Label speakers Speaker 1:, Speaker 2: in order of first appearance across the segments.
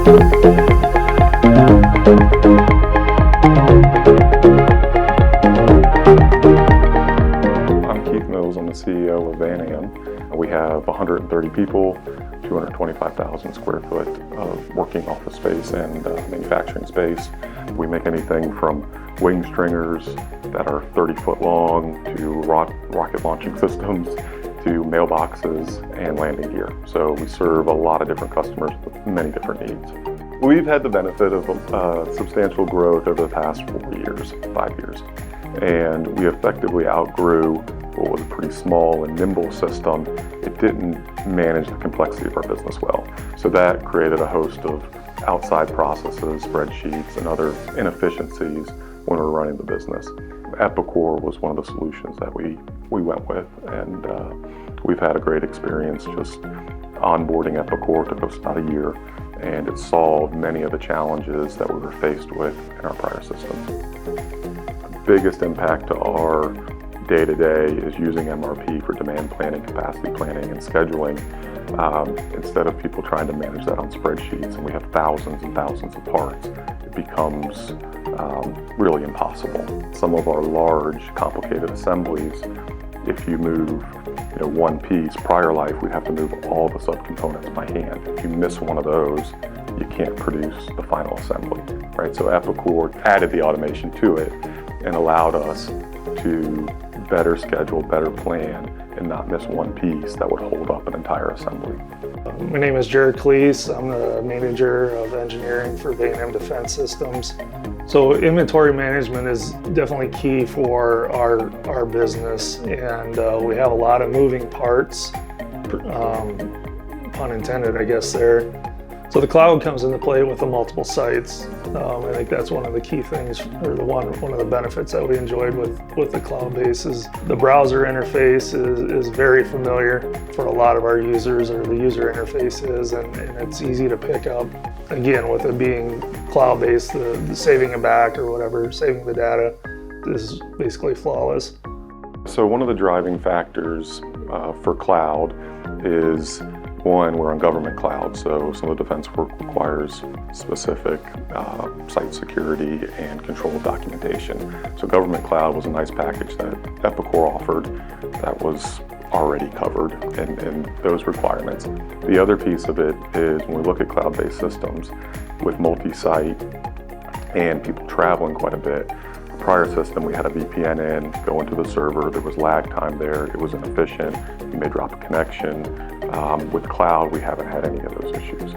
Speaker 1: I'm the CEO of Van Am. We have 130 people, 225,000 square foot of working office space and manufacturing space. We make anything from wing stringers that are 30-foot long to rocket launching systems to mailboxes and landing gear. So we serve a lot of different customers with many different needs. We've had the benefit of substantial growth over the past 5 years. And we effectively outgrew what was a pretty small and nimble system. It didn't manage the complexity of our business well. So that created a host of outside processes, spreadsheets, and other inefficiencies when we were running the business. Epicor was one of the solutions that we went with, and we've had a great experience just onboarding Epicor. It took us about a year, and it solved many of the challenges that we were faced with in our prior system. The biggest impact to our day-to-day is using MRP for demand planning, capacity planning, and scheduling. Instead of people trying to manage that on spreadsheets, and we have thousands and thousands of parts, it becomes really impossible. Some of our large, complicated assemblies, if you move one piece, prior life, we'd have to move all the subcomponents by hand. If you miss one of those, you can't produce the final assembly, right? So Epicor added the automation to it and allowed us to better schedule, better plan, and not miss one piece that would hold up an entire assembly.
Speaker 2: My name is Jared Cleese. I'm the manager of engineering for Van Am Defense Systems. So inventory management is definitely key for our business, and we have a lot of moving parts, pun intended, I guess there. So the cloud comes into play with the multiple sites. I think that's one of the key things, or one of the benefits that we enjoyed with the cloud base is the browser interface is very familiar for a lot of our users, or the user interface is, and it's easy to pick up. Again, with it being cloud-based, the saving it back or whatever, saving the data is basically flawless.
Speaker 1: So one of the driving factors for cloud is, one, we're on government cloud, so some of the defense work requires specific site security and control documentation. So government cloud was a nice package that Epicor offered that was already covered in those requirements. The other piece of it is when we look at cloud-based systems with multi-site and people traveling quite a bit. The prior system, we had a VPN in, go into the server, there was lag time there, it was inefficient, you may drop a connection. With cloud, we haven't had any of those issues.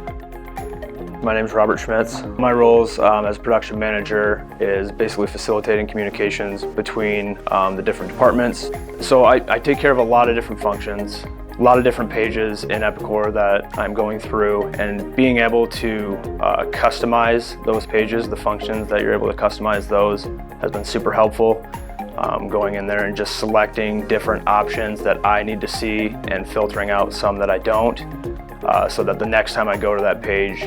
Speaker 3: My name is Robert Schmitz. My roles as production manager is basically facilitating communications between the different departments. So I take care of a lot of different functions, a lot of different pages in Epicor that I'm going through, and being able to customize those pages, the functions that you're able to customize those, has been super helpful. Going in there and just selecting different options that I need to see and filtering out some that I don't, so that the next time I go to that page,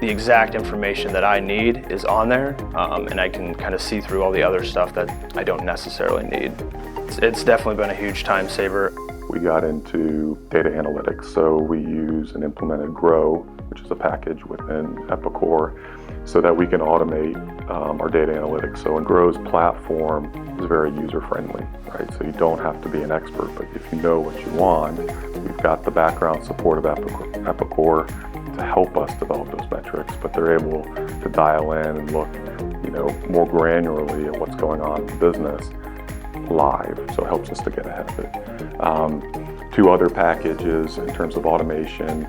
Speaker 3: the exact information that I need is on there, and I can kind of see through all the other stuff that I don't necessarily need. It's definitely been a huge time saver.
Speaker 1: We got into data analytics, so we use and implemented Grow, which is a package within Epicor, so that we can automate our data analytics. So in Grow's platform is very user-friendly, right? So you don't have to be an expert, but if you know what you want, we've got the background support of Epicor to help us develop those metrics, but they're able to dial in and look, more granularly at what's going on in the business live, so it helps us to get ahead of it. Two other packages in terms of automation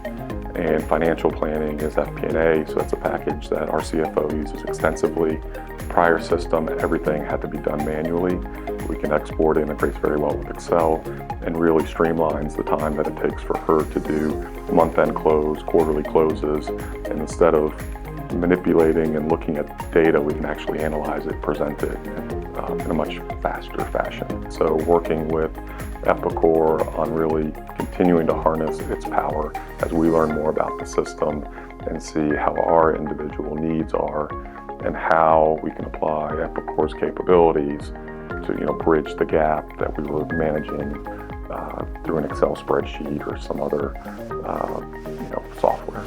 Speaker 1: and financial planning is FP&A, so that's a package that our CFO uses extensively. Prior system, everything had to be done manually. We can export, integrates very well with Excel, and really streamlines the time that it takes for her to do month-end close, quarterly closes, and instead of manipulating and looking at data, we can actually analyze it, present it in a much faster fashion. So working with Epicor on really continuing to harness its power as we learn more about the system and see how our individual needs are and how we can apply Epicor's capabilities to bridge the gap that we were managing through an Excel spreadsheet or some other software.